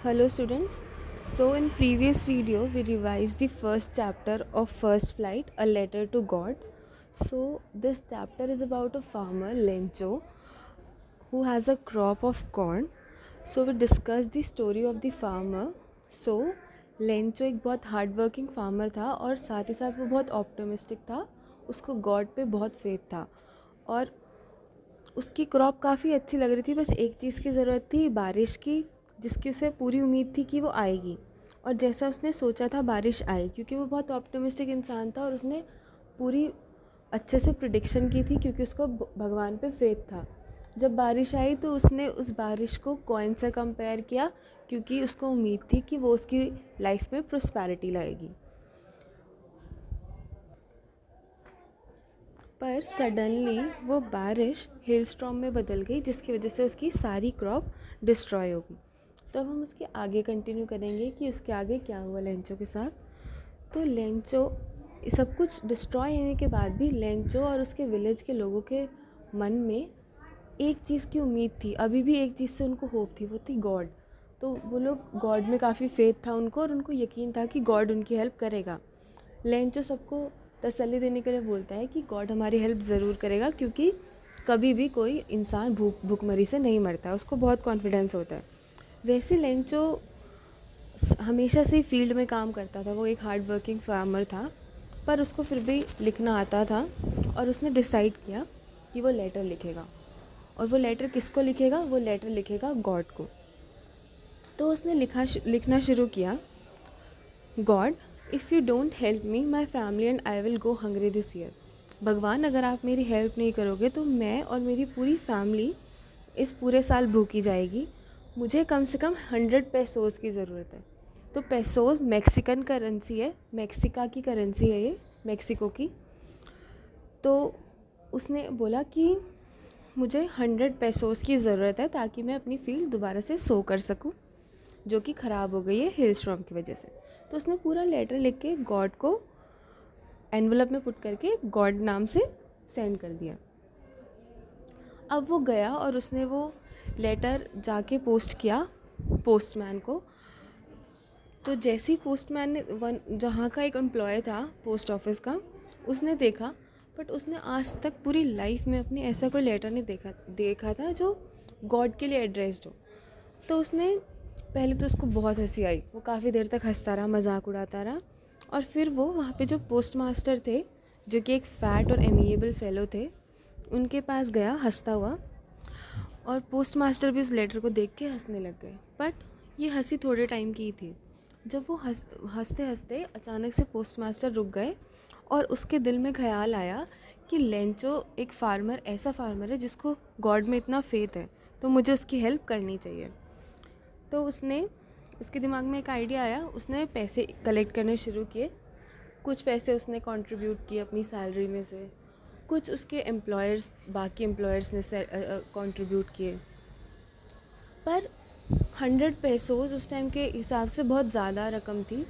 Hello students. So in previous video we revised the first chapter of First Flight, A Letter to God. So this chapter is about a farmer Lencho who has a crop of corn. So we discussed the story of the farmer. So Lencho एक बहुत hard working farmer था और साथ ही साथ वो बहुत optimistic था. उसको गॉड पे बहुत फेथ था और उसकी क्रॉप काफ़ी अच्छी लग रही थी. बस एक चीज़ की ज़रूरत थी, बारिश की, जिसकी उसे पूरी उम्मीद थी कि वो आएगी. और जैसा उसने सोचा था बारिश आई, क्योंकि वो बहुत ऑप्टिमिस्टिक इंसान था और उसने पूरी अच्छे से प्रिडिक्शन की थी क्योंकि उसको भगवान पे फेथ था. जब बारिश आई तो उसने उस बारिश को कॉइन से कंपेयर किया क्योंकि उसको उम्मीद थी कि वो उसकी लाइफ में प्रोस्पैरिटी लाएगी. पर सडनली वो बारिश हेलस्टॉर्म में बदल गई जिसकी वजह से उसकी सारी क्रॉप डिस्ट्रॉय हो गई. तो अब हम उसके आगे कंटिन्यू करेंगे कि उसके आगे क्या हुआ लेंचो के साथ. तो लेंचो सब कुछ डिस्ट्रॉय होने के बाद भी लेंचो और उसके विलेज के लोगों के मन में एक चीज़ की उम्मीद थी. अभी भी एक चीज़ से उनको होप थी, वो थी गॉड. तो वो लोग गॉड में काफ़ी फेथ था उनको और उनको यकीन था कि गॉड उनकी हेल्प करेगा. लेंचो सबको तसल्ली देने के लिए बोलता है कि गॉड हमारी हेल्प ज़रूर करेगा क्योंकि कभी भी कोई इंसान भूखमरी से नहीं मरता है. उसको बहुत कॉन्फिडेंस होता है. वैसे लेंचो हमेशा से ही फील्ड में काम करता था. वो एक हार्ड वर्किंग फार्मर था पर उसको फिर भी लिखना आता था और उसने डिसाइड किया कि वो लेटर लिखेगा. और वो लेटर किसको लिखेगा? वो लेटर लिखेगा गॉड को. तो उसने लिखना शुरू किया. God, if you don't help me, my family and I will go hungry this year. भगवान, अगर आप मेरी हेल्प नहीं करोगे तो मैं और मेरी पूरी फैमिली इस पूरे साल भूखी जाएगी. मुझे कम से कम 100 पेसोज़ की ज़रूरत है. तो पेसोज़ मैक्सिकन करेंसी है, मैक्सिका की करेंसी है ये, मैक्सिको की. तो उसने बोला कि मुझे 100 पेसोज़ की ज़रूरत है ताकि मैं अपनी फील्ड दोबारा से सो कर सकूं, जो कि ख़राब हो गई है हेलस्टॉर्म की वजह से. तो उसने पूरा लेटर लिख के गॉड को एनवलप में पुट करके गॉड नाम से सेंड कर दिया. अब वो गया और उसने वो लेटर जाके पोस्ट किया पोस्टमैन को. तो जैसे ही पोस्टमैन ने जहाँ का एक एम्प्लॉय था पोस्ट ऑफिस का, उसने देखा. बट उसने आज तक पूरी लाइफ में अपनी ऐसा कोई लेटर नहीं देखा था जो गॉड के लिए एड्रेस्ड हो. तो उसने पहले तो उसको बहुत हंसी आई. वो काफ़ी देर तक हंसता रहा, मजाक उड़ाता रहा. और फिर वो वहाँ पे जो पोस्ट मास्टर थे, जो कि एक फ़ैट और एमिएबल फेलो थे, उनके पास गया हंसता हुआ. और पोस्ट मास्टर भी उस लेटर को देख के हंसने लग गए. बट ये हंसी थोड़े टाइम की ही थी. जब वो हंसते हंसते अचानक से पोस्ट मास्टर रुक गए और उसके दिल में ख्याल आया कि लेंचो एक फार्मर, ऐसा फार्मर है जिसको गॉड में इतना फेथ है, तो मुझे उसकी हेल्प करनी चाहिए. तो उसके दिमाग में एक आइडिया आया. उसने पैसे कलेक्ट करने शुरू किए. कुछ पैसे उसने कंट्रीब्यूट किए अपनी सैलरी में से, कुछ उसके बाकी एम्प्लॉयर्स ने कंट्रीब्यूट किए. पर 100 पेसोज़ उस टाइम के हिसाब से बहुत ज़्यादा रकम थी.